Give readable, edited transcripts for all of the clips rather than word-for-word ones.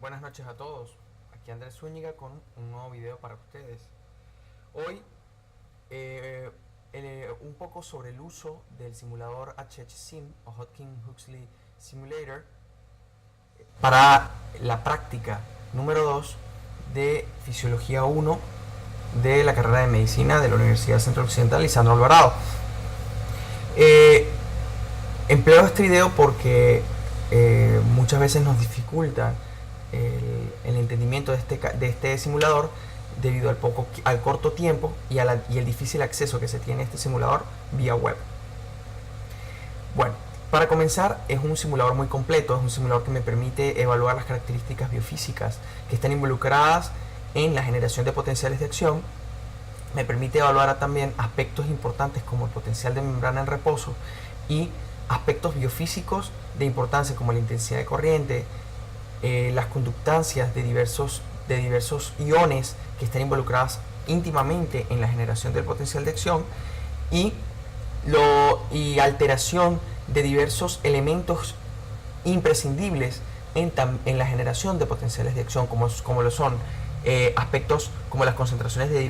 Buenas noches a todos, aquí Andrés Zúñiga con un nuevo video para ustedes. Hoy eh, un poco sobre el uso del simulador HHSim o Hodgkin-Huxley Simulator para la práctica número 2 de Fisiología 1 de la carrera de Medicina de la Universidad Central Occidental Lisandro Alvarado. Empleo este video porque muchas veces nos dificulta el entendimiento de este simulador debido al corto tiempo y el difícil acceso que se tiene a este simulador vía web. Bueno, para comenzar, es un simulador muy completo, es un simulador que me permite evaluar las características biofísicas que están involucradas en la generación de potenciales de acción. Me permite evaluar también aspectos importantes como el potencial de membrana en reposo y aspectos biofísicos de importancia como la intensidad de corriente, las conductancias de diversos iones que están involucradas íntimamente en la generación del potencial de acción y alteración de diversos elementos imprescindibles en la generación de potenciales de acción, como lo son aspectos como las concentraciones de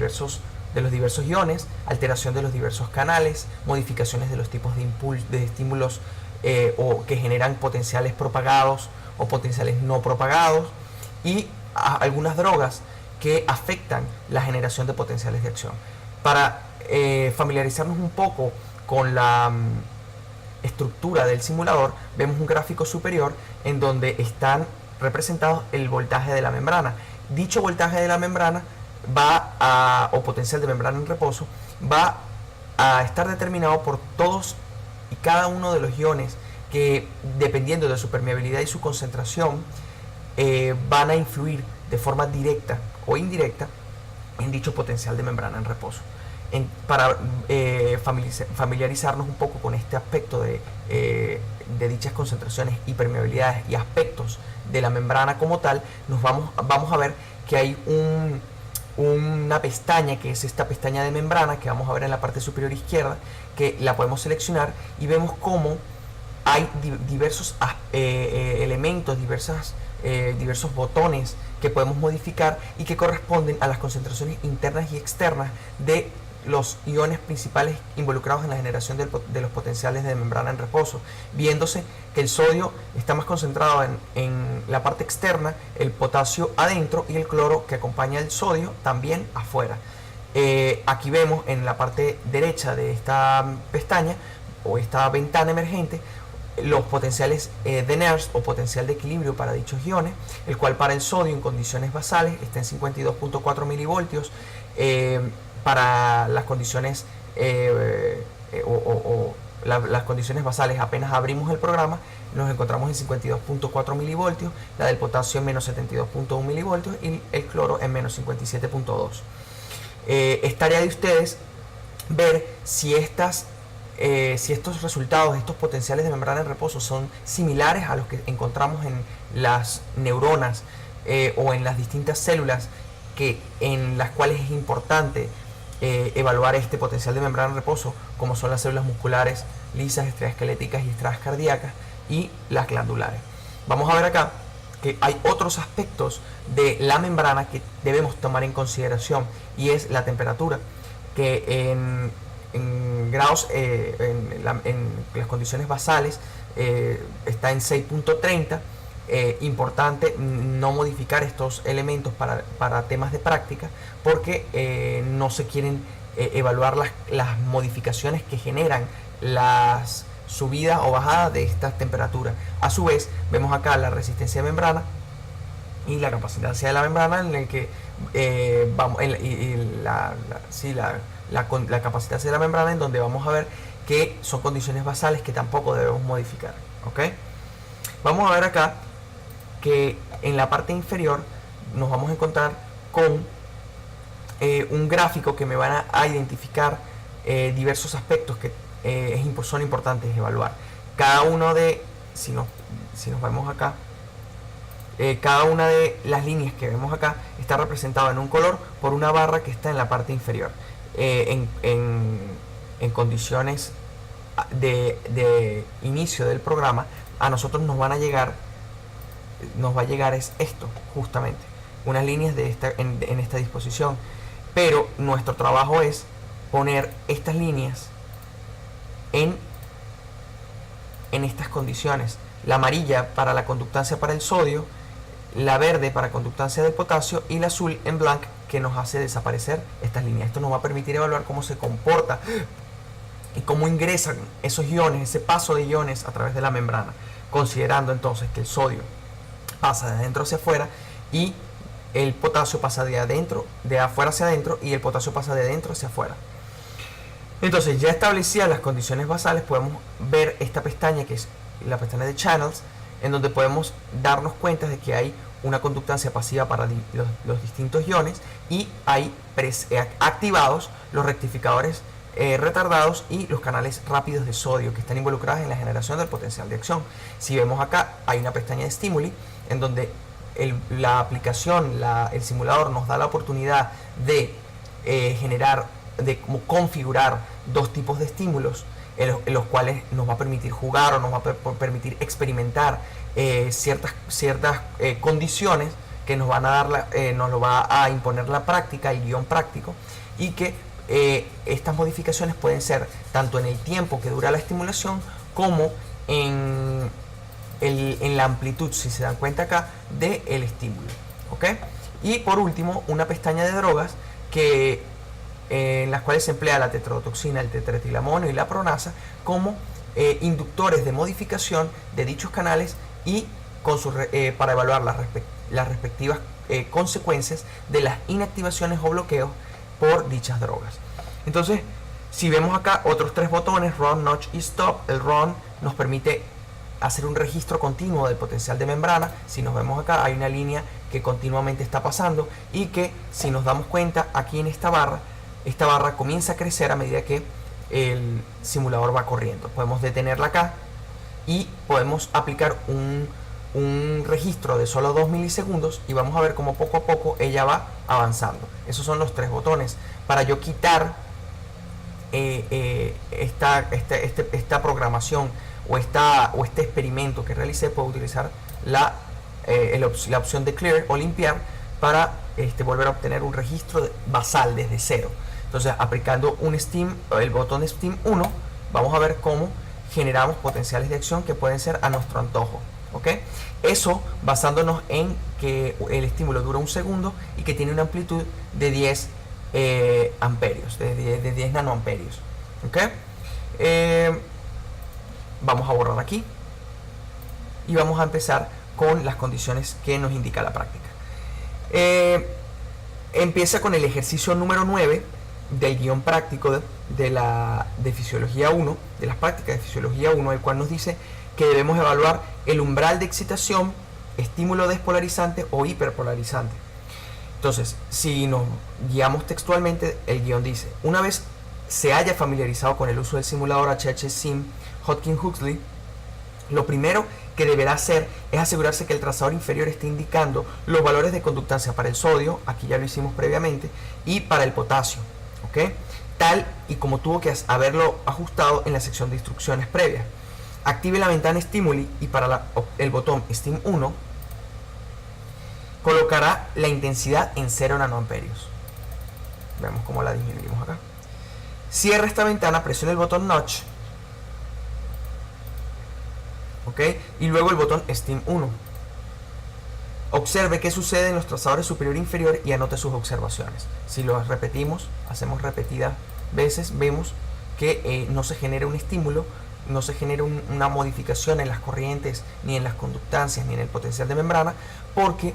los diversos iones, alteración de los diversos canales, modificaciones de los tipos de estímulos o que generan potenciales propagados o potenciales no propagados y algunas drogas que afectan la generación de potenciales de acción. Para familiarizarnos un poco con la estructura del simulador, vemos un gráfico superior en donde están representados el voltaje de la membrana. Dicho voltaje de la membrana o potencial de membrana en reposo va a estar determinado por todos y cada uno de los iones que, dependiendo de su permeabilidad y su concentración, van a influir de forma directa o indirecta en dicho potencial de membrana en reposo. Para familiarizarnos un poco con este aspecto de dichas concentraciones y permeabilidades y aspectos de la membrana como tal, vamos a ver que hay una pestaña, que es esta pestaña de membrana, que vamos a ver en la parte superior izquierda, que la podemos seleccionar y vemos cómo hay diversos elementos, diversos botones que podemos modificar y que corresponden a las concentraciones internas y externas de los iones principales involucrados en la generación de los potenciales de membrana en reposo, viéndose que el sodio está más concentrado en la parte externa, el potasio adentro y el cloro que acompaña el sodio también afuera. Aquí vemos en la parte derecha de esta pestaña o esta ventana emergente los potenciales de Nernst o potencial de equilibrio para dichos iones, el cual para el sodio en condiciones basales está en 52.4 milivoltios, para las condiciones las condiciones basales apenas abrimos el programa nos encontramos en 52.4 milivoltios, la del potasio en menos 72.1 milivoltios y el cloro en menos 57.2. Es tarea de ustedes ver si estos resultados, estos potenciales de membrana en reposo son similares a los que encontramos en las neuronas o en las distintas células en las cuales es importante evaluar este potencial de membrana en reposo, como son las células musculares lisas, extraesqueléticas y estradas cardíacas y las glandulares. Vamos a ver acá que hay otros aspectos de la membrana que debemos tomar en consideración y es la temperatura, que en grados, en las condiciones basales está en 6.30. Importante no modificar estos elementos para temas de práctica porque no se quieren evaluar las modificaciones que generan las subidas o bajadas de estas temperaturas. A su vez vemos acá la resistencia de membrana y la capacidad de la membrana en el que la capacidad de la membrana, en donde vamos a ver que son condiciones basales que tampoco debemos modificar. ¿Okay? Vamos a ver acá que en la parte inferior nos vamos a encontrar con un gráfico que me van a identificar diversos aspectos que son importantes evaluar. Cada uno si nos vemos acá, cada una de las líneas que vemos acá está representada en un color por una barra que está en la parte inferior. En condiciones de inicio del programa, a nosotros nos van a llegar nos va a llegar es esto, justamente, unas líneas de en esta disposición. Pero nuestro trabajo es poner estas líneas en estas condiciones. La amarilla para la conductancia para el sodio, la verde para conductancia del potasio y la azul en blanco, que nos hace desaparecer estas líneas. Esto nos va a permitir evaluar cómo se comporta y cómo ingresan esos iones, ese paso de iones a través de la membrana, considerando entonces que el sodio pasa de adentro hacia afuera y el potasio pasa de afuera hacia adentro, y el potasio pasa de adentro hacia afuera. Entonces, ya establecidas las condiciones basales, podemos ver esta pestaña, que es la pestaña de Channels, en donde podemos darnos cuenta de que hay una conductancia pasiva para los distintos iones, y hay activados los rectificadores retardados y los canales rápidos de sodio, que están involucrados en la generación del potencial de acción. Si vemos acá, hay una pestaña de Stimuli, en donde la aplicación, el simulador nos da la oportunidad de configurar dos tipos de estímulos, en los cuales nos va a permitir jugar o nos va a permitir experimentar ciertas condiciones que nos van a dar nos lo va a imponer la práctica, el guión práctico, y que estas modificaciones pueden ser tanto en el tiempo que dura la estimulación como en la amplitud, si se dan cuenta acá, del estímulo. ¿Ok? Y por último, una pestaña de drogas en las cuales se emplea la tetrodotoxina, el tetraetilamonio y la pronasa como inductores de modificación de dichos canales, y para evaluar las respectivas consecuencias de las inactivaciones o bloqueos por dichas drogas. Entonces, si vemos acá otros tres botones, Run, Notch y Stop, el Run nos permite hacer un registro continuo del potencial de membrana. Si nos vemos acá, hay una línea que continuamente está pasando, y que, si nos damos cuenta, aquí en esta barra comienza a crecer a medida que el simulador va corriendo. Podemos detenerla acá y podemos aplicar un registro de solo 2 milisegundos, y vamos a ver cómo poco a poco ella va avanzando. Esos son los tres botones. Para yo quitar esta programación o este experimento que realicé, puedo utilizar la opción de Clear o limpiar para volver a obtener un registro basal desde cero. Entonces, aplicando el botón Steam 1, vamos a ver cómo generamos potenciales de acción que pueden ser a nuestro antojo. ¿Ok? Eso basándonos en que el estímulo dura 1 segundo y que tiene una amplitud de 10 amperios, de 10 nanoamperios. ¿Ok? Vamos a borrar aquí y vamos a empezar con las condiciones que nos indica la práctica. Empieza con el ejercicio número 9 del guión práctico de Fisiología 1, de las prácticas de Fisiología 1, el cual nos dice que debemos evaluar el umbral de excitación, estímulo despolarizante o hiperpolarizante. Entonces, si nos guiamos textualmente, el guión dice: una vez se haya familiarizado con el uso del simulador HH-Sim Hodgkin-Huxley, lo primero que deberá hacer es asegurarse que el trazador inferior esté indicando los valores de conductancia para el sodio, aquí ya lo hicimos previamente, y para el potasio, ¿ok? Tal y como tuvo que haberlo ajustado en la sección de instrucciones previas. Active la ventana Stimuli, y para el botón Steam 1 colocará la intensidad en 0 nanoamperios. Veamos cómo la disminuimos acá. Cierra esta ventana, presiona el botón Notch, ¿ok? Y luego el botón Steam 1. Observe qué sucede en los trazadores superior e inferior y anote sus observaciones. Si lo repetimos, hacemos repetidas veces, vemos que no se genera un estímulo, no se genera una modificación en las corrientes, ni en las conductancias, ni en el potencial de membrana, porque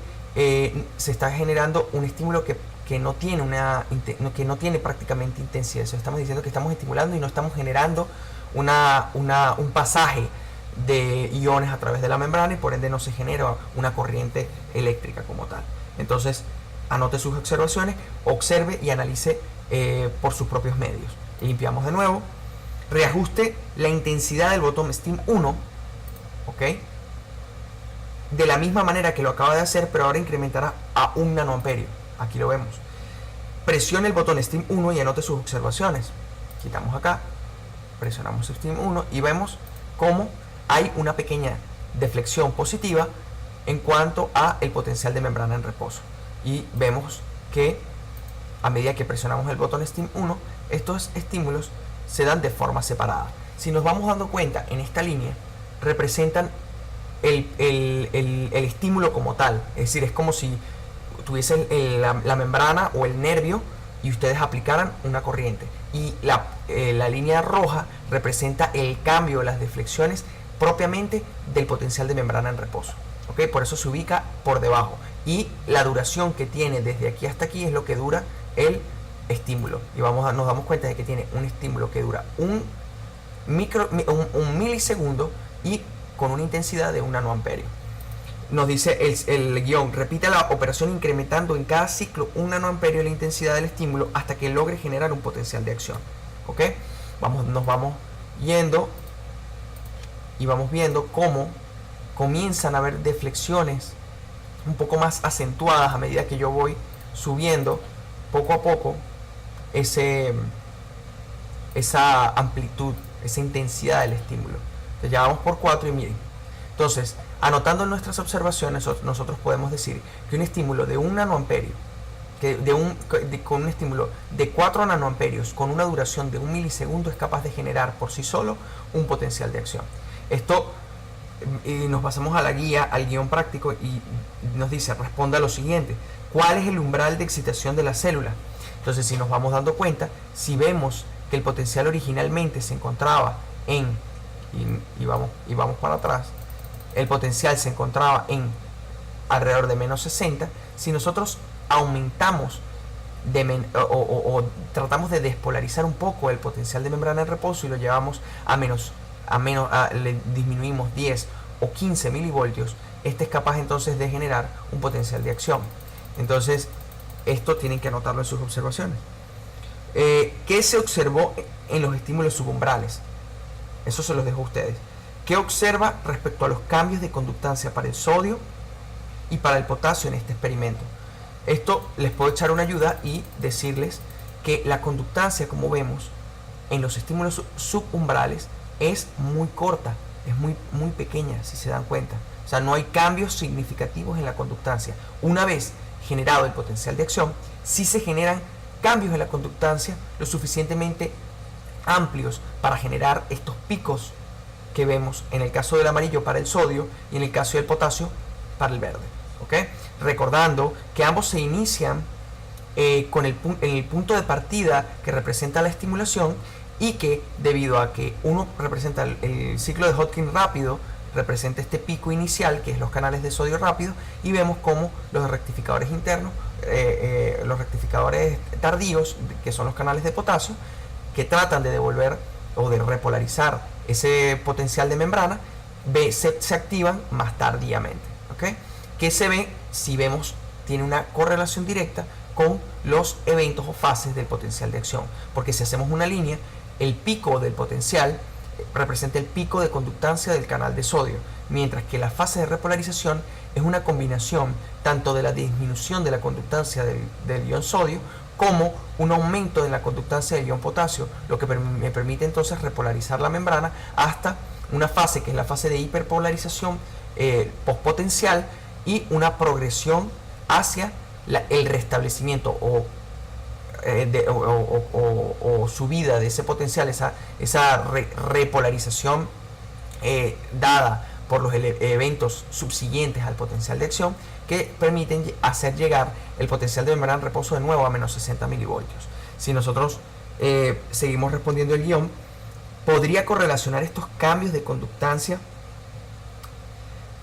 se está generando un estímulo que no tiene prácticamente intensidad. Eso estamos diciendo que estamos estimulando y no estamos generando un pasaje de iones a través de la membrana, y por ende no se genera una corriente eléctrica como tal. Entonces, anote sus observaciones, observe y analice por sus propios medios. Limpiamos de nuevo, reajuste la intensidad del botón Steam 1, ¿ok? De la misma manera que lo acaba de hacer, pero ahora incrementará a 1 nanoamperio. Aquí lo vemos. Presione el botón Steam 1 y anote sus observaciones. Quitamos acá, presionamos Steam 1 y vemos cómo hay una pequeña deflexión positiva en cuanto a el potencial de membrana en reposo. Y vemos que a medida que presionamos el botón STIM 1, estos estímulos se dan de forma separada. Si nos vamos dando cuenta, en esta línea representan el estímulo como tal, es decir, es como si tuviesen la membrana o el nervio y ustedes aplicaran una corriente, y la línea roja representa el cambio, las deflexiones propiamente del potencial de membrana en reposo, ¿okay? Por eso se ubica por debajo, y la duración que tiene desde aquí hasta aquí es lo que dura el estímulo, y nos damos cuenta de que tiene un estímulo que dura un milisegundo y con una intensidad de 1 nanoamperio. Nos dice el guión: repite la operación incrementando en cada ciclo 1 nanoamperio la intensidad del estímulo hasta que logre generar un potencial de acción. ¿Ok? Nos vamos yendo y vamos viendo cómo comienzan a haber deflexiones un poco más acentuadas a medida que yo voy subiendo poco a poco esa amplitud, esa intensidad del estímulo. Entonces ya vamos por 4 y miren. Entonces, anotando en nuestras observaciones, nosotros podemos decir que un estímulo de 1 nanoamperio, con un estímulo de 4 nanoamperios con una duración de 1 milisegundo es capaz de generar por sí solo un potencial de acción. Esto, y nos pasamos a la guía, al guión práctico, y nos dice: responda a lo siguiente: ¿cuál es el umbral de excitación de la célula? Entonces, si nos vamos dando cuenta, si vemos que el potencial originalmente se encontraba en, y vamos para atrás, el potencial se encontraba en alrededor de menos 60, si nosotros aumentamos o tratamos de despolarizar un poco el potencial de membrana en reposo y lo llevamos le disminuimos 10 o 15 milivoltios, este es capaz entonces de generar un potencial de acción. Entonces, esto tienen que anotarlo en sus observaciones. ¿Qué se observó en los estímulos subumbrales? Eso se los dejo a ustedes. ¿Qué observa respecto a los cambios de conductancia para el sodio y para el potasio en este experimento? Esto les puedo echar una ayuda y decirles que la conductancia, como vemos en los estímulos subumbrales, es muy corta, es muy pequeña, si se dan cuenta. O sea, no hay cambios significativos en la conductancia. Una vez generado el potencial de acción, sí se generan cambios en la conductancia lo suficientemente amplios para generar estos picos que vemos en el caso del amarillo para el sodio y en el caso del potasio para el verde. ¿Okay? Recordando que ambos se inician en el punto de partida que representa la estimulación, y que debido a que uno representa el ciclo de Hodgkin rápido, representa este pico inicial que es los canales de sodio rápido, y vemos como los rectificadores internos, los rectificadores tardíos, que son los canales de potasio, que tratan de devolver o de repolarizar ese potencial de membrana, se activan más tardíamente. ¿Okay? ¿Qué se ve? Si vemos, tiene una correlación directa con los eventos o fases del potencial de acción, porque si hacemos una línea, el pico del potencial representa el pico de conductancia del canal de sodio, mientras que la fase de repolarización es una combinación tanto de la disminución de la conductancia del ion sodio como un aumento de la conductancia del ion potasio, lo que me permite entonces repolarizar la membrana hasta una fase que es la fase de hiperpolarización postpotencial, y una progresión hacia el restablecimiento o subida de ese potencial, esa repolarización dada por los eventos subsiguientes al potencial de acción, que permiten hacer llegar el potencial de membrana en reposo de nuevo a menos 60 milivoltios. Si nosotros seguimos respondiendo el guión, podría correlacionar estos cambios de conductancia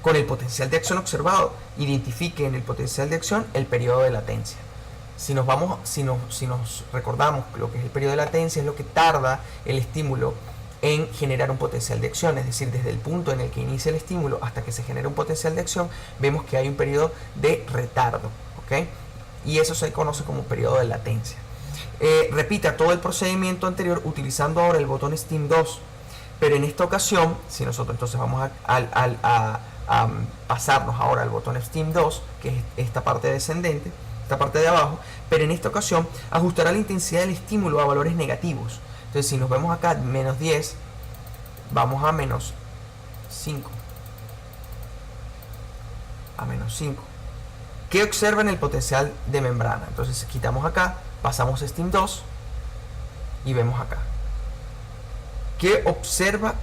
con el potencial de acción observado. Identifique en el potencial de acción el periodo de latencia. Si nos recordamos lo que es el periodo de latencia, es lo que tarda el estímulo en generar un potencial de acción, es decir, desde el punto en el que inicia el estímulo hasta que se genera un potencial de acción, vemos que hay un periodo de retardo, ¿ok? Y eso se conoce como periodo de latencia. Repita todo el procedimiento anterior utilizando ahora el botón STIM 2, pero en esta ocasión, si nosotros entonces vamos a pasarnos ahora al botón STIM 2, que es esta parte descendente, esta parte de abajo, pero en esta ocasión ajustará la intensidad del estímulo a valores negativos. Entonces, si nos vemos acá, menos 10, vamos a menos 5. a menos 5. ¿Qué observa en el potencial de membrana? Entonces quitamos acá, pasamos a STEAM 2 y vemos acá. ¿Qué observa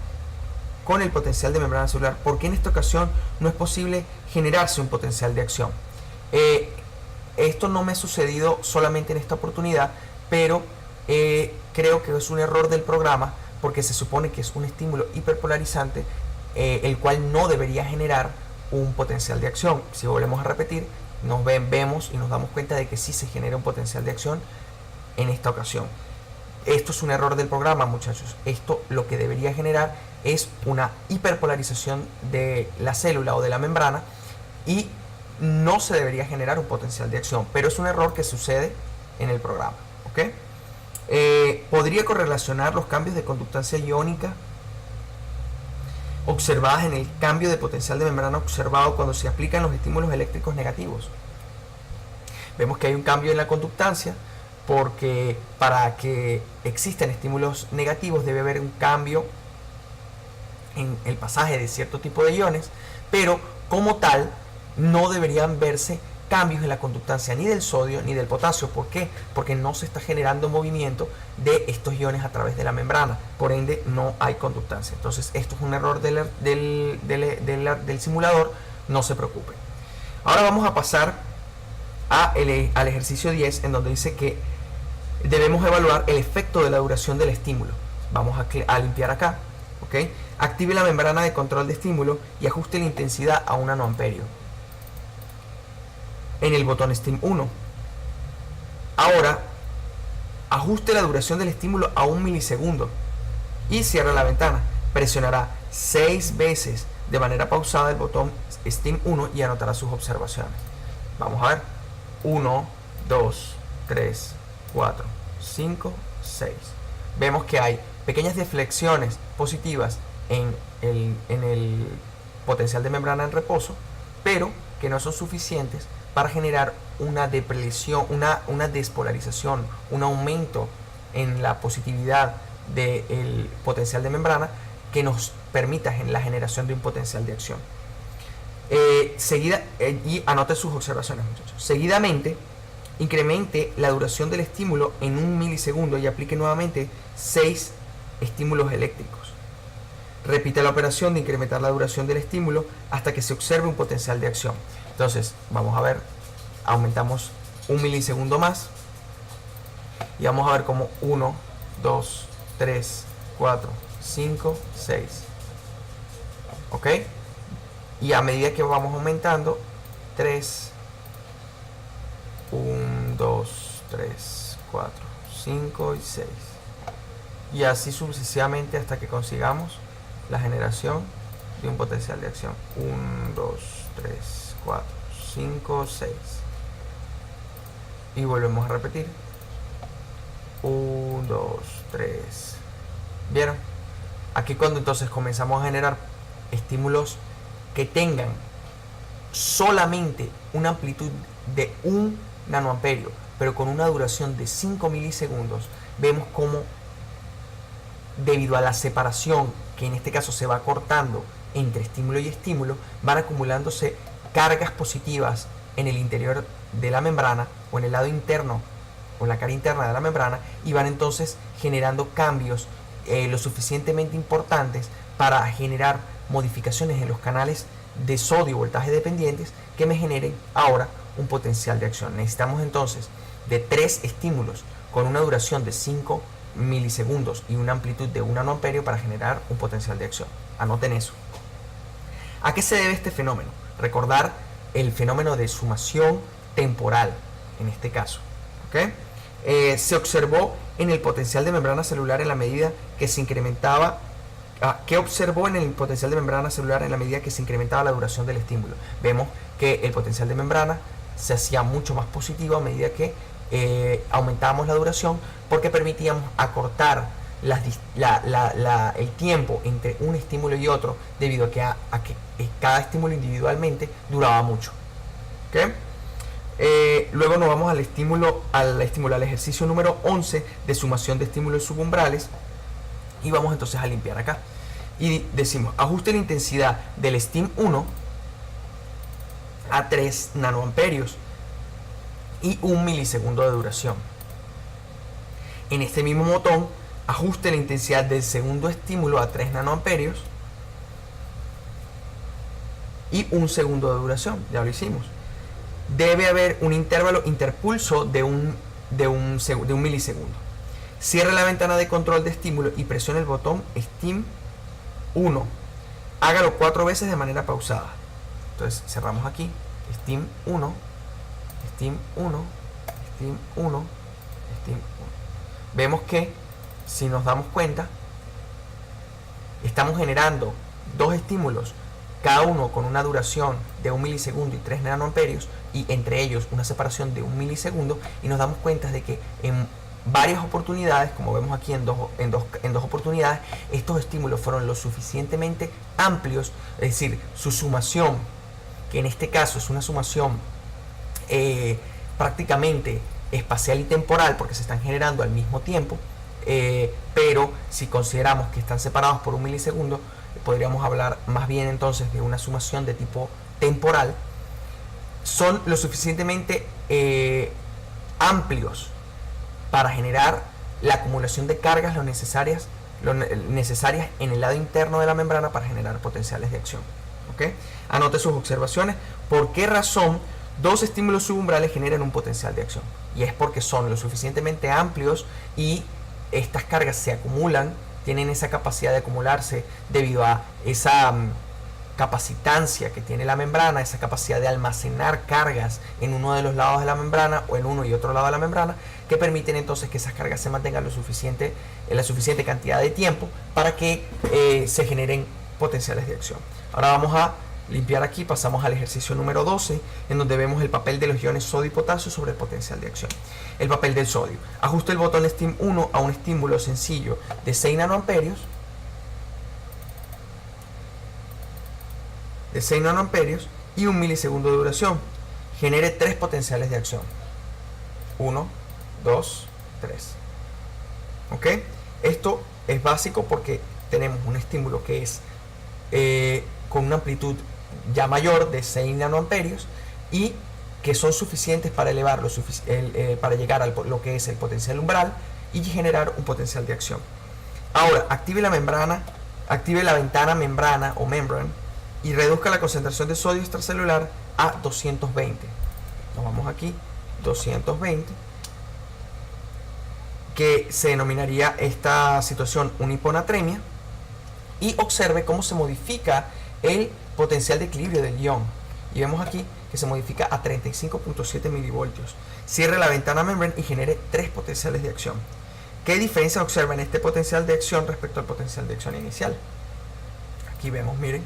con el potencial de membrana celular? ¿Por qué en esta ocasión no es posible generarse un potencial de acción? Esto no me ha sucedido solamente en esta oportunidad, pero creo que es un error del programa, porque se supone que es un estímulo hiperpolarizante, el cual no debería generar un potencial de acción. Si volvemos a repetir, vemos y nos damos cuenta de que sí se genera un potencial de acción en esta ocasión. Esto es un error del programa, muchachos. Esto lo que debería generar es una hiperpolarización de la célula o de la membrana, y no se debería generar un potencial de acción, pero es un error que sucede en el programa, ¿ok? Podría correlacionar los cambios de conductancia iónica observadas en el cambio de potencial de membrana observado cuando se aplican los estímulos eléctricos negativos. Vemos que hay un cambio en la conductancia, porque para que existan estímulos negativos debe haber un cambio en el pasaje de cierto tipo de iones, pero como tal no deberían verse cambios en la conductancia ni del sodio ni del potasio. ¿Por qué? Porque no se está generando movimiento de estos iones a través de la membrana, por ende no hay conductancia. Entonces esto es un error del simulador, no se preocupen. Ahora vamos a pasar al ejercicio 10, en donde dice que debemos evaluar el efecto de la duración del estímulo. Vamos a limpiar acá, ¿ok? Active la membrana de control de estímulo y ajuste la intensidad a 1 nanoamperio en el botón STEAM 1. Ahora ajuste la duración del estímulo a 1 milisegundo y cierra la ventana. Presionará 6 veces de manera pausada el botón STEAM 1 y anotará sus observaciones. Vamos a ver. 1, 2, 3, 4, 5, 6. Vemos que hay pequeñas deflexiones positivas en el potencial de membrana en reposo, pero que no son suficientes para generar una depresión, una despolarización, un aumento en la positividad del potencial de membrana que nos permita la generación de un potencial de acción. Y anote sus observaciones, muchachos. Seguidamente, incremente la duración del estímulo en 1 milisegundo y aplique nuevamente 6 estímulos eléctricos. Repite la operación de incrementar la duración del estímulo hasta que se observe un potencial de acción. Entonces, vamos a ver, aumentamos 1 milisegundo más y vamos a ver como 1, 2, 3, 4, 5, 6. ¿Ok? Y a medida que vamos aumentando, 3, 1, 2, 3, 4, 5 y 6. Y así sucesivamente hasta que consigamos la generación de un potencial de acción. 1, 2, 3, 4, 5, 6. Y volvemos a repetir. 1, 2, 3. ¿Vieron? Aquí cuando entonces comenzamos a generar estímulos que tengan solamente una amplitud de 1 nanoamperio, pero con una duración de 5 milisegundos, vemos cómo, debido a la separación, que en este caso se va cortando entre estímulo y estímulo, van acumulándose cargas positivas en el interior de la membrana o en el lado interno o en la cara interna de la membrana, y van entonces generando cambios lo suficientemente importantes para generar modificaciones en los canales de sodio voltaje dependientes que me generen ahora un potencial de acción. Necesitamos entonces de 3 estímulos con una duración de 5 milisegundos y una amplitud de 1 nanoamperio para generar un potencial de acción. Anoten eso. ¿A qué se debe este fenómeno? Recordar el fenómeno de sumación temporal en este caso, ¿okay? Se observó en el potencial de membrana celular en la medida que se incrementaba. ¿Qué observó en el potencial de membrana celular en la medida que se incrementaba la duración del estímulo? Vemos que el potencial de membrana se hacía mucho más positivo a medida que aumentábamos la duración, porque permitíamos acortar el tiempo entre un estímulo y otro, debido a que cada estímulo individualmente duraba mucho. ¿Okay? Luego nos vamos al ejercicio número 11 de sumación de estímulos subumbrales, y vamos entonces a limpiar acá y decimos: ajuste la intensidad del STEAM 1 a 3 nanoamperios y 1 milisegundo de duración. En este mismo botón, ajuste la intensidad del segundo estímulo a 3 nanoamperios y 1 segundo de duración. Ya lo hicimos. Debe haber un intervalo interpulso de un milisegundo. Cierre la ventana de control de estímulo y presione el botón STIM 1. Hágalo 4 veces de manera pausada. Entonces cerramos aquí. STIM 1, STIM 1, STIM 1, STIM 1. Vemos que, si nos damos cuenta, estamos generando dos estímulos, cada uno con una duración de 1 milisegundo y 3 nanoamperios, y entre ellos una separación de 1 milisegundo, y nos damos cuenta de que en varias oportunidades, como vemos aquí en dos oportunidades, estos estímulos fueron lo suficientemente amplios, es decir, su sumación, que en este caso es una sumación prácticamente espacial y temporal, porque se están generando al mismo tiempo, pero si consideramos que están separados por 1 milisegundo, podríamos hablar más bien entonces de una sumación de tipo temporal. Son lo suficientemente amplios para generar la acumulación de cargas lo necesarias en el lado interno de la membrana para generar potenciales de acción. ¿Okay? Anote sus observaciones. ¿Por qué razón dos estímulos subumbrales generan un potencial de acción? Y es porque son lo suficientemente amplios y estas cargas se acumulan, tienen esa capacidad de acumularse debido a esa capacitancia que tiene la membrana, esa capacidad de almacenar cargas en uno de los lados de la membrana o en uno y otro lado de la membrana, que permiten entonces que esas cargas se mantengan la suficiente cantidad de tiempo para que se generen potenciales de acción. Ahora vamos a limpiar aquí, pasamos al ejercicio número 12, en donde vemos el papel de los iones sodio y potasio sobre el potencial de acción. El papel del sodio. Ajuste el botón STIM 1 a un estímulo sencillo de 6 nanoamperios, y 1 milisegundo de duración. Genere 3 potenciales de acción. 1, 2, 3. ¿Ok? Esto es básico porque tenemos un estímulo que es con una amplitud ya mayor de 6 nanoamperios y que son suficientes para elevar para llegar a lo que es el potencial umbral y generar un potencial de acción. Ahora, active la ventana membrana o membrane y reduzca la concentración de sodio extracelular a 220. Nos vamos aquí, 220, que se denominaría esta situación una hiponatremia, y observe cómo se modifica el potencial de equilibrio del ion. Y vemos aquí que se modifica a 35.7 milivoltios. Cierre la ventana membrane y genere 3 potenciales de acción. ¿Qué diferencia observa en este potencial de acción respecto al potencial de acción inicial? Aquí vemos, miren.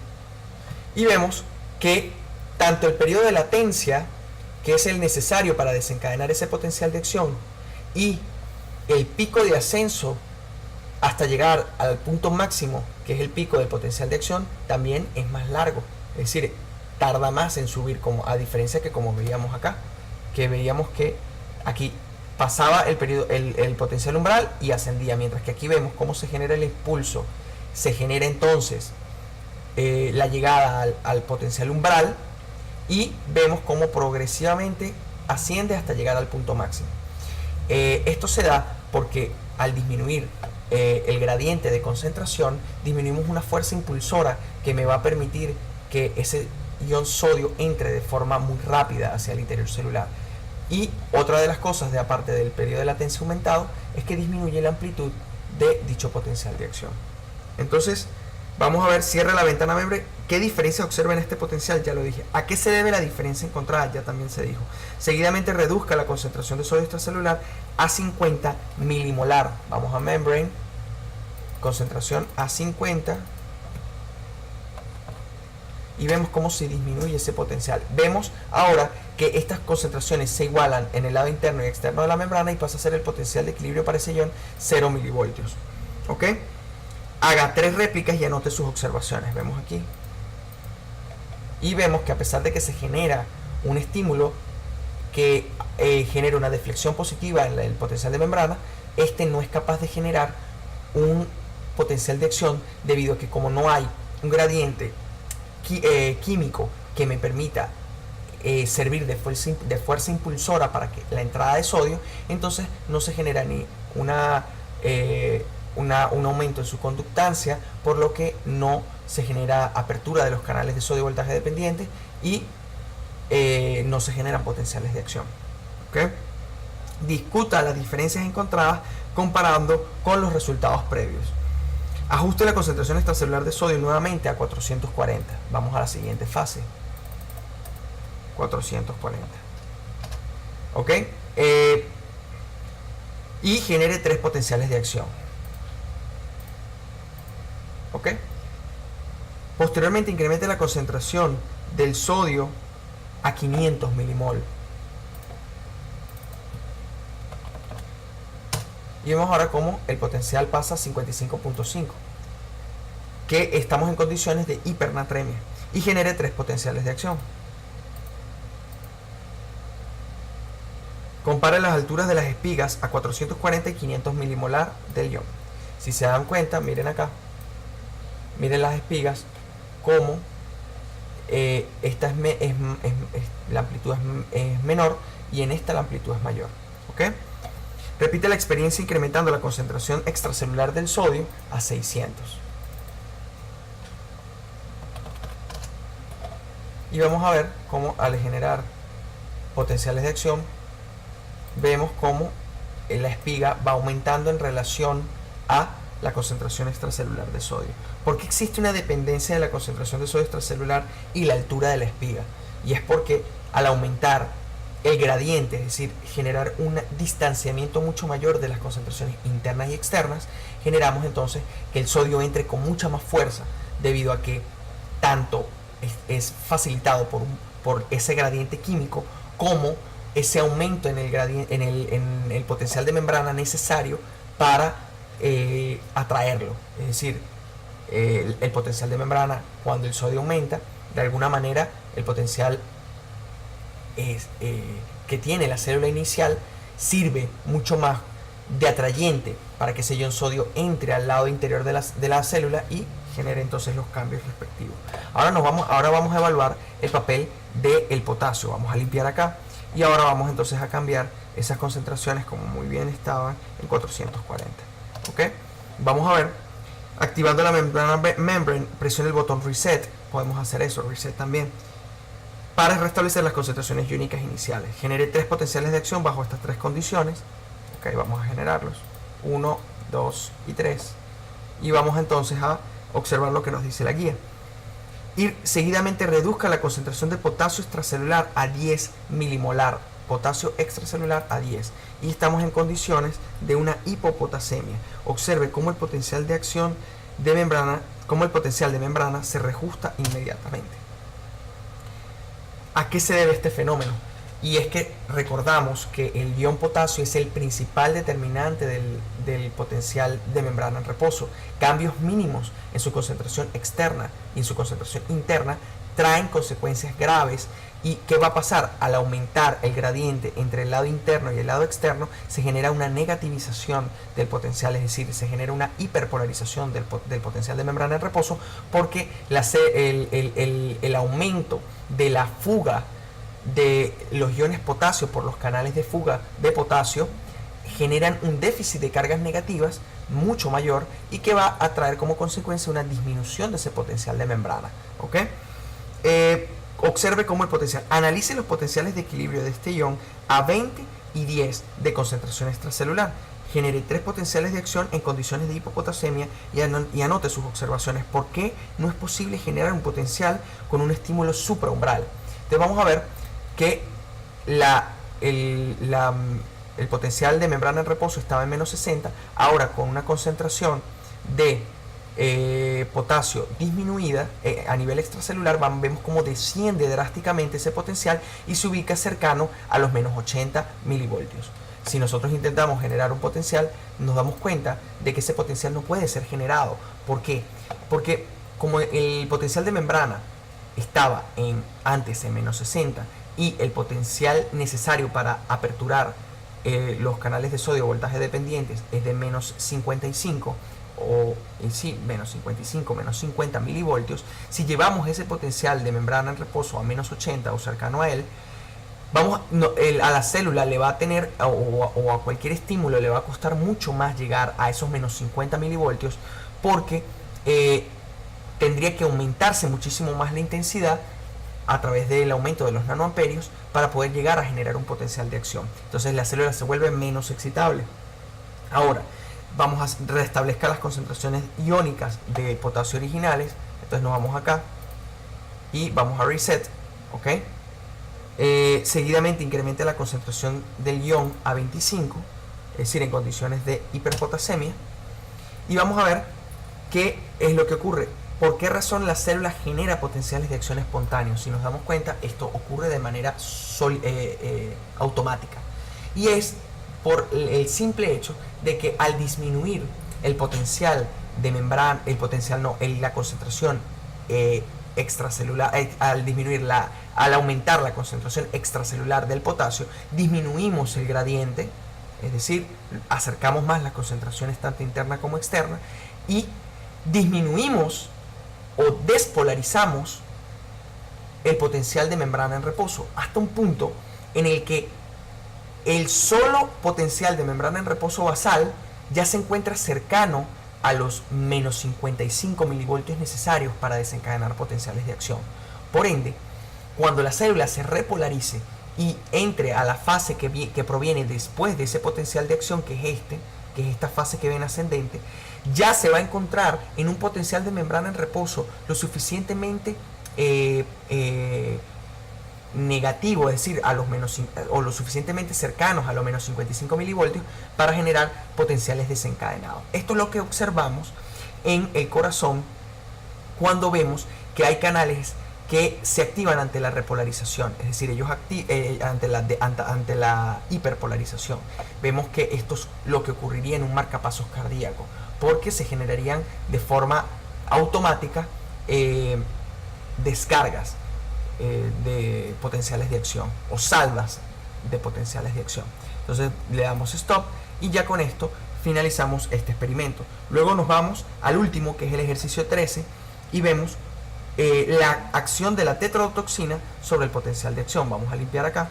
Y vemos que tanto el periodo de latencia, que es el necesario para desencadenar ese potencial de acción, y el pico de ascenso hasta llegar al punto máximo, que es el pico del potencial de acción, también es más largo. Es decir, tarda más en subir, a diferencia que como veíamos acá, que veíamos que aquí pasaba el potencial umbral y ascendía, mientras que aquí vemos cómo se genera el impulso. Se genera entonces la llegada al potencial umbral y vemos cómo progresivamente asciende hasta llegar al punto máximo. Esto se da porque al disminuir el gradiente de concentración, disminuimos una fuerza impulsora que me va a permitir que ese ion sodio entre de forma muy rápida hacia el interior celular. Y otra de las cosas, de aparte del periodo de latencia aumentado, es que disminuye la amplitud de dicho potencial de acción. Entonces, vamos a ver, cierra la ventana membrane. ¿Qué diferencia observa en este potencial? Ya lo dije. ¿A qué se debe la diferencia encontrada? Ya también se dijo. Seguidamente reduzca la concentración de sodio extracelular a 50 milimolar. Vamos a membrane, concentración a 50, y vemos cómo se disminuye ese potencial. Vemos ahora que estas concentraciones se igualan en el lado interno y externo de la membrana y pasa a ser el potencial de equilibrio para ese ion 0 milivoltios. ¿Ok? Haga 3 réplicas y anote sus observaciones. Vemos aquí. Y vemos que a pesar de que se genera un estímulo que genera una deflexión positiva en el potencial de membrana, este no es capaz de generar un potencial de acción, debido a que como no hay un gradiente químico que me permita servir de fuerza impulsora para que la entrada de sodio, entonces no se genera ni un aumento en su conductancia, por lo que no se genera apertura de los canales de sodio voltaje dependiente y no se generan potenciales de acción. ¿Okay? Discuta las diferencias encontradas comparando con los resultados previos. Ajuste la concentración extracelular de sodio nuevamente a 440. Vamos a la siguiente fase. 440. ¿Ok? Y genere 3 potenciales de acción. ¿Ok? Posteriormente incremente la concentración del sodio a 500 milimol. Y vemos ahora cómo el potencial pasa a 55.5, que estamos en condiciones de hipernatremia, y genere 3 potenciales de acción. Compare las alturas de las espigas a 440 y 500 milimolar del ion. Si se dan cuenta, miren acá, miren las espigas, cómo la amplitud es menor y en esta la amplitud es mayor. ¿Ok? Repite la experiencia incrementando la concentración extracelular del sodio a 600. Y vamos a ver cómo al generar potenciales de acción, vemos cómo la espiga va aumentando en relación a la concentración extracelular de sodio. ¿Por qué existe una dependencia de la concentración de sodio extracelular y la altura de la espiga? Y es porque al aumentar el gradiente, es decir, generar un distanciamiento mucho mayor de las concentraciones internas y externas, generamos entonces que el sodio entre con mucha más fuerza, debido a que tanto es facilitado por ese gradiente químico, como ese aumento en el potencial de membrana necesario para atraerlo. Es decir, el potencial de membrana, cuando el sodio aumenta, de alguna manera el potencial que tiene la célula inicial sirve mucho más de atrayente para que ese ion sodio entre al lado interior de la célula y genere entonces los cambios respectivos. Ahora vamos a evaluar el papel del potasio. Vamos a limpiar acá y ahora vamos entonces a cambiar esas concentraciones como muy bien estaban en 440. ¿Ok? Vamos a ver, activando la membrane, presione el botón reset. Podemos hacer eso, reset también, para restablecer las concentraciones iónicas iniciales. Genere 3 potenciales de acción bajo estas 3 condiciones. Ok, vamos a generarlos. 1, 2 y 3. Y vamos entonces a observar lo que nos dice la guía. Y seguidamente reduzca la concentración de potasio extracelular a 10 milimolar. Potasio extracelular a 10. Y estamos en condiciones de una hipopotasemia. Observe cómo el potencial de acción de membrana, cómo el potencial de membrana se reajusta inmediatamente. ¿A qué se debe este fenómeno? Y es que recordamos que el ion potasio es el principal determinante del potencial de membrana en reposo. Cambios mínimos en su concentración externa y en su concentración interna traen consecuencias graves. ¿Y qué va a pasar? Al aumentar el gradiente entre el lado interno y el lado externo, se genera una negativización del potencial, es decir, se genera una hiperpolarización del potencial de membrana en reposo, porque el aumento de la fuga de los iones potasio por los canales de fuga de potasio generan un déficit de cargas negativas mucho mayor y que va a traer como consecuencia una disminución de ese potencial de membrana. ¿Ok? Observe cómo el potencial, analice los potenciales de equilibrio de este ion a 20 y 10 de concentración extracelular. Genere 3 potenciales de acción en condiciones de hipopotasemia y anote sus observaciones. ¿Por qué no es posible generar un potencial con un estímulo supraumbral? Entonces vamos a ver que el potencial de membrana en reposo estaba en menos 60, ahora con una concentración de potasio disminuida a nivel extracelular, vemos cómo desciende drásticamente ese potencial y se ubica cercano a los menos 80 milivoltios. Si nosotros intentamos generar un potencial, nos damos cuenta de que ese potencial no puede ser generado. ¿Por qué? Porque como el potencial de membrana estaba antes en menos 60 y el potencial necesario para aperturar los canales de sodio voltaje dependientes es de menos 55, o en sí, menos 55, menos 50 milivoltios, si llevamos ese potencial de membrana en reposo a menos 80 o cercano a él, a la célula le va a tener, o a cualquier estímulo le va a costar mucho más llegar a esos menos 50 milivoltios, porque tendría que aumentarse muchísimo más la intensidad a través del aumento de los nanoamperios para poder llegar a generar un potencial de acción. Entonces la célula se vuelve menos excitable. Ahora, vamos a restablecer las concentraciones iónicas de potasio originales. Entonces nos vamos acá y vamos a reset, ¿ok? Seguidamente incrementa la concentración del ion a 25, es decir, en condiciones de hiperpotasemia. Y vamos a ver qué es lo que ocurre. ¿Por qué razón la célula genera potenciales de acción espontáneos? Si nos damos cuenta, esto ocurre de manera automática. Y es por el simple hecho de que al disminuir el potencial de membrana, la concentración extracelular, al aumentar la concentración extracelular del potasio, disminuimos el gradiente, es decir, acercamos más las concentraciones tanto interna como externa, y disminuimos o despolarizamos el potencial de membrana en reposo hasta un punto en el que el solo potencial de membrana en reposo basal ya se encuentra cercano a los menos 55 milivoltios necesarios para desencadenar potenciales de acción. Por ende, cuando la célula se repolarice y entre a la fase que proviene después de ese potencial de acción, que es esta fase que ven ascendente, ya se va a encontrar en un potencial de membrana en reposo lo suficientemente negativo, es decir, o lo suficientemente cercanos a los menos 55 milivoltios para generar potenciales desencadenados. Esto es lo que observamos en el corazón cuando vemos que hay canales que se activan ante la repolarización, es decir, ellos ante la hiperpolarización. Vemos que esto es lo que ocurriría en un marcapasos cardíaco, porque se generarían de forma automática descargas de potenciales de acción o saldas de potenciales de acción. Entonces le damos stop y ya con esto finalizamos este experimento. Luego nos vamos al último, que es el ejercicio 13, y vemos la acción de la tetrodotoxina sobre el potencial de acción. Vamos a limpiar acá,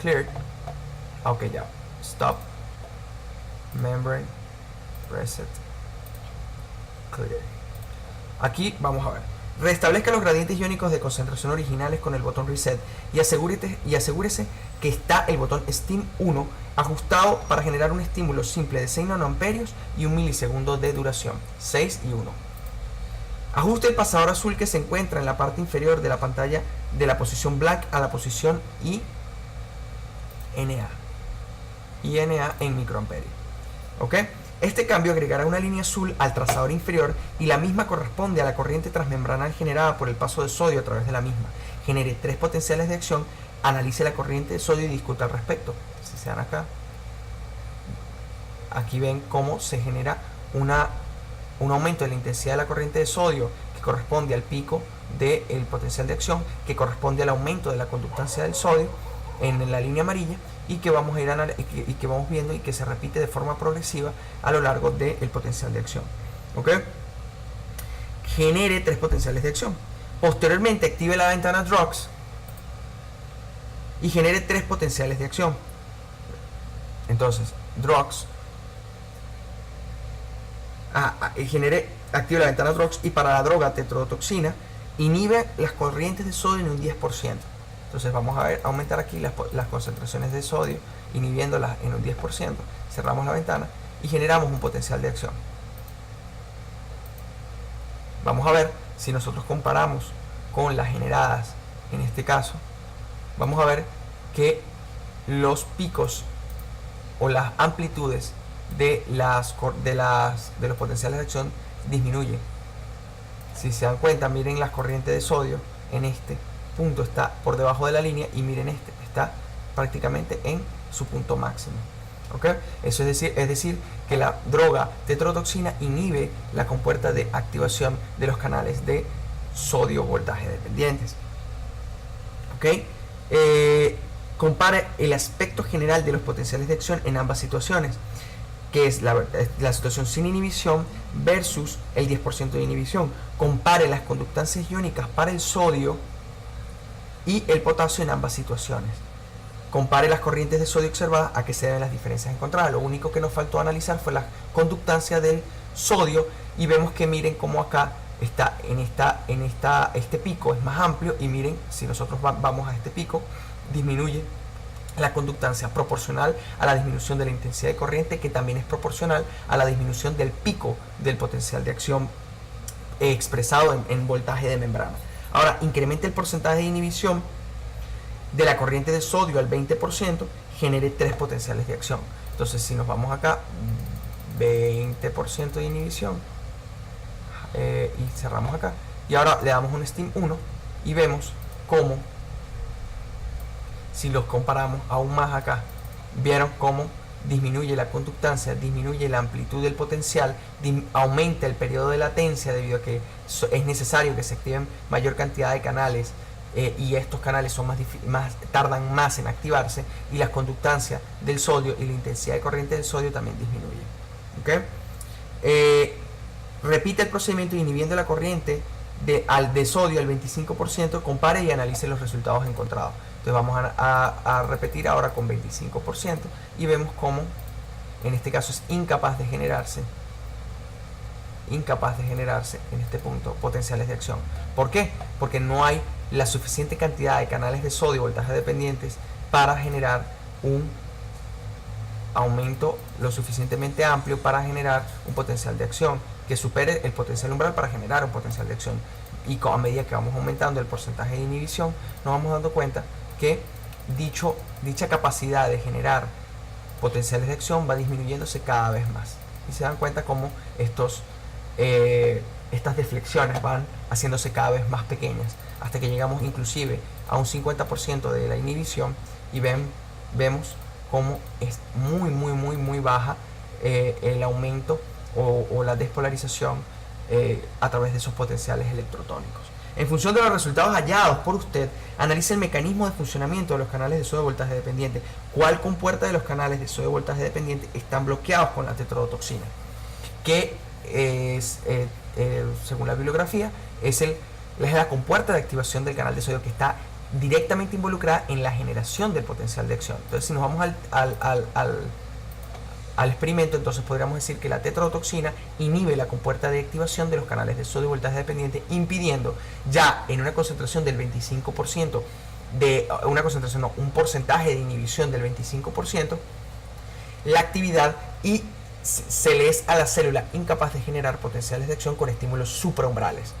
clear, ok, ya, stop, membrane, reset, clear. Aquí vamos a ver: restablezca los gradientes iónicos de concentración originales con el botón reset y asegúrese que está el botón STEAM 1 ajustado para generar un estímulo simple de 6 nanoamperios y 1 milisegundo de duración, 6 y 1. Ajuste el pasador azul que se encuentra en la parte inferior de la pantalla de la posición blank a la posición INA en microamperios. ¿Ok? Este cambio agregará una línea azul al trazador inferior y la misma corresponde a la corriente transmembranal generada por el paso de sodio a través de la misma. Genere 3 potenciales de acción, analice la corriente de sodio y discuta al respecto. Si se dan acá, aquí ven cómo se genera un aumento de la intensidad de la corriente de sodio que corresponde al pico del potencial de acción, que corresponde al aumento de la conductancia del sodio en la línea amarilla, y que vamos a que vamos viendo y que se repite de forma progresiva a lo largo del potencial de acción. ¿Ok? Genere 3 potenciales de acción. Posteriormente active la ventana DROX y genere 3 potenciales de acción. Entonces, DROX active la ventana DROX, y para la droga tetrodotoxina inhibe las corrientes de sodio en un 10%. Entonces vamos a aumentar aquí las concentraciones de sodio, inhibiéndolas en un 10%. Cerramos la ventana y generamos un potencial de acción. Vamos a ver si nosotros comparamos con las generadas en este caso. Vamos a ver que los picos o las amplitudes de los potenciales de acción disminuyen. Si se dan cuenta, miren las corrientes de sodio en este punto está por debajo de la línea, y miren está prácticamente en su punto máximo. ¿Ok? Eso es decir que la droga tetrodotoxina inhibe la compuerta de activación de los canales de sodio voltaje dependientes. ¿Ok? Compare el aspecto general de los potenciales de acción en ambas situaciones. que es la situación sin inhibición versus el 10% de inhibición. Compare las conductancias iónicas para el sodio y el potasio en ambas situaciones. Compare las corrientes de sodio observadas a que se den las diferencias encontradas. Lo único que nos faltó analizar fue la conductancia del sodio, y vemos que miren cómo acá está este pico es más amplio, y miren, si nosotros vamos a este pico, disminuye la conductancia proporcional a la disminución de la intensidad de corriente, que también es proporcional a la disminución del pico del potencial de acción expresado en voltaje de membrana. Ahora, incrementa el porcentaje de inhibición de la corriente de sodio al 20%, genere 3 potenciales de acción. Entonces, si nos vamos acá, 20% de inhibición, y cerramos acá, y ahora le damos un STEAM 1 y vemos cómo, si los comparamos aún más acá, vieron cómo disminuye la conductancia, disminuye la amplitud del potencial, aumenta el periodo de latencia, debido a que es necesario que se activen mayor cantidad de canales, y estos canales son tardan más en activarse, y la conductancia del sodio y la intensidad de corriente del sodio también disminuye. ¿Okay? Repite el procedimiento inhibiendo la corriente de sodio al 25%, compare y analice los resultados encontrados. Entonces vamos a repetir ahora con 25%, y vemos cómo en este caso es incapaz de generarse en este punto potenciales de acción. ¿Por qué? Porque no hay la suficiente cantidad de canales de sodio voltaje dependientes para generar un aumento lo suficientemente amplio para generar un potencial de acción que supere el potencial umbral para generar un potencial de acción. Y a medida que vamos aumentando el porcentaje de inhibición, nos vamos dando cuenta que dicha capacidad de generar potenciales de acción va disminuyéndose cada vez más. Y se dan cuenta cómo estas deflexiones van haciéndose cada vez más pequeñas, hasta que llegamos inclusive a un 50% de la inhibición, y vemos cómo es muy baja el aumento o la despolarización a través de esos potenciales electrotónicos. En función de los resultados hallados por usted, analice el mecanismo de funcionamiento de los canales de sodio voltaje dependiente. ¿Cuál compuerta de los canales de sodio voltaje dependiente están bloqueados con la tetrodotoxina? Que es, según la bibliografía, es la compuerta de activación del canal de sodio que está directamente involucrada en la generación del potencial de acción. Entonces, si nos vamos al experimento, entonces podríamos decir que la tetrodotoxina inhibe la compuerta de activación de los canales de sodio voltaje dependiente, impidiendo ya en una concentración del 25%, un porcentaje de inhibición del 25%, la actividad, y se le es a la célula incapaz de generar potenciales de acción con estímulos supraumbrales.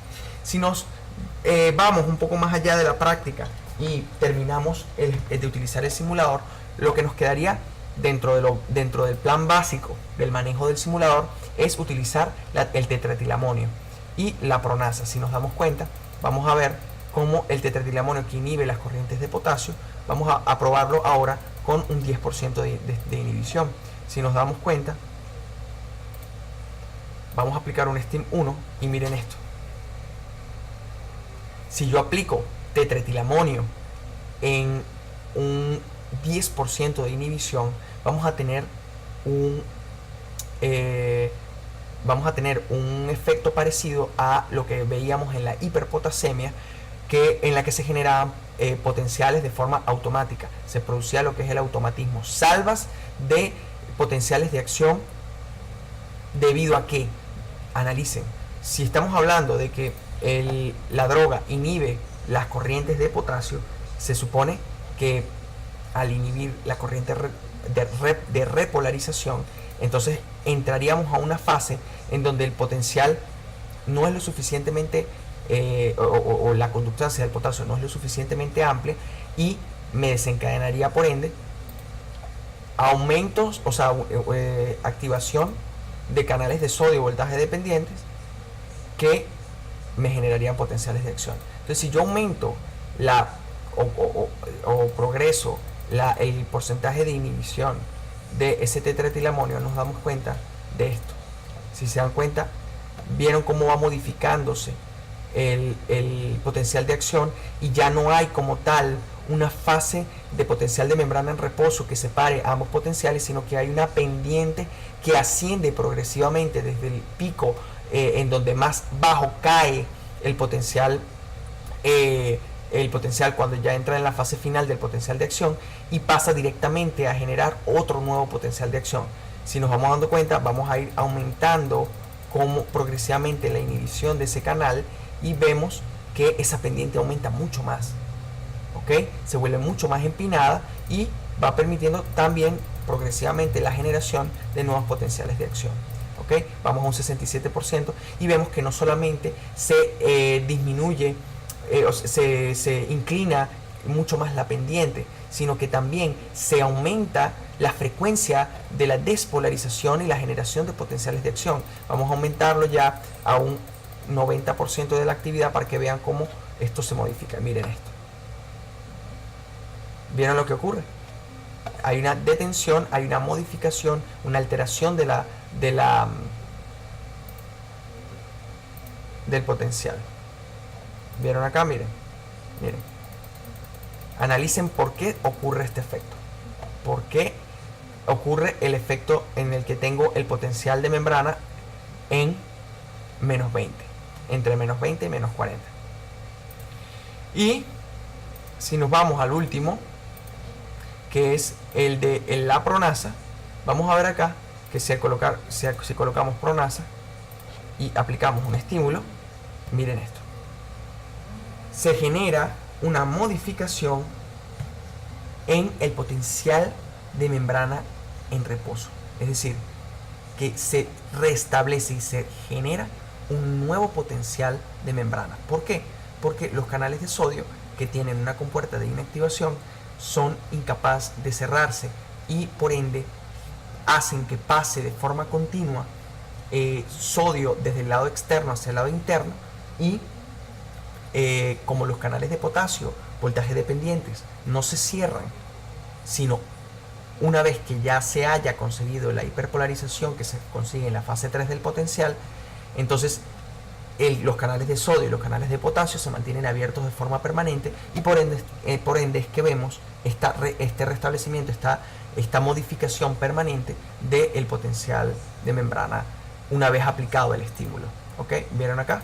Si nos vamos un poco más allá de la práctica y terminamos de utilizar el simulador, lo que nos quedaría dentro del plan básico del manejo del simulador es utilizar el tetraetilamonio y la pronasa. Si nos damos cuenta, vamos a ver cómo el tetraetilamonio, que inhibe las corrientes de potasio, vamos a probarlo ahora con un 10% de inhibición. Si nos damos cuenta, vamos a aplicar un STEAM 1 y miren esto. Si yo aplico tetraetilamonio en un 10% de inhibición, vamos a tener un efecto parecido a lo que veíamos en la hiperpotasemia, en la que se generaban potenciales de forma automática. Se producía lo que es el automatismo, salvas de potenciales de acción, debido a que, analicen, si estamos hablando de que la droga inhibe las corrientes de potasio, se supone que al inhibir la corriente de repolarización, entonces entraríamos a una fase en donde el potencial no es lo suficientemente o la conductancia del potasio no es lo suficientemente amplia, y me desencadenaría por ende aumentos, o sea, activación de canales de sodio voltaje dependientes que me generarían potenciales de acción. Entonces, si yo aumento o progreso el porcentaje de inhibición de ese tetraetilamonio, nos damos cuenta de esto. Si se dan cuenta, vieron cómo va modificándose el potencial de acción, y ya no hay como tal una fase de potencial de membrana en reposo que separe ambos potenciales, sino que hay una pendiente que asciende progresivamente desde el pico en donde más bajo cae el potencial cuando ya entra en la fase final del potencial de acción y pasa directamente a generar otro nuevo potencial de acción. Si nos vamos dando cuenta, vamos a ir aumentando como progresivamente la inhibición de ese canal y vemos que esa pendiente aumenta mucho más, ¿ok? Se vuelve mucho más empinada y va permitiendo también progresivamente la generación de nuevos potenciales de acción, ¿ok? Vamos a un 67% y vemos que no solamente se disminuye, se inclina mucho más la pendiente, sino que también se aumenta la frecuencia de la despolarización y la generación de potenciales de acción. Vamos a aumentarlo ya a un 90% de la actividad para que vean cómo esto se modifica. Miren esto. ¿Vieron lo que ocurre? Hay una detención, hay una modificación, una alteración del potencial. ¿Vieron acá? Miren. Analicen por qué ocurre este efecto. ¿Por qué ocurre el efecto en el que tengo el potencial de membrana en menos 20? Entre menos 20 y menos 40. Y si nos vamos al último, que es el de la pronasa, vamos a ver acá que si colocamos pronasa y aplicamos un estímulo, miren esto. Se genera una modificación en el potencial de membrana en reposo. Es decir, que se restablece y se genera un nuevo potencial de membrana. ¿Por qué? Porque los canales de sodio que tienen una compuerta de inactivación son incapaces de cerrarse y por ende hacen que pase de forma continua sodio desde el lado externo hacia el lado interno y como los canales de potasio, voltaje dependientes, no se cierran, sino una vez que ya se haya conseguido la hiperpolarización que se consigue en la fase 3 del potencial, entonces los canales de sodio y los canales de potasio se mantienen abiertos de forma permanente y por ende es que vemos este restablecimiento, esta modificación permanente del potencial de membrana una vez aplicado el estímulo. ¿Ok? ¿Vieron acá?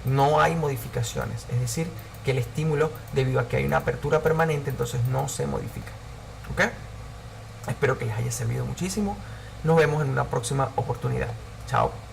No hay modificaciones, es decir, que el estímulo, debido a que hay una apertura permanente, entonces no se modifica. ¿Ok? Espero que les haya servido muchísimo. Nos vemos en una próxima oportunidad. Chao.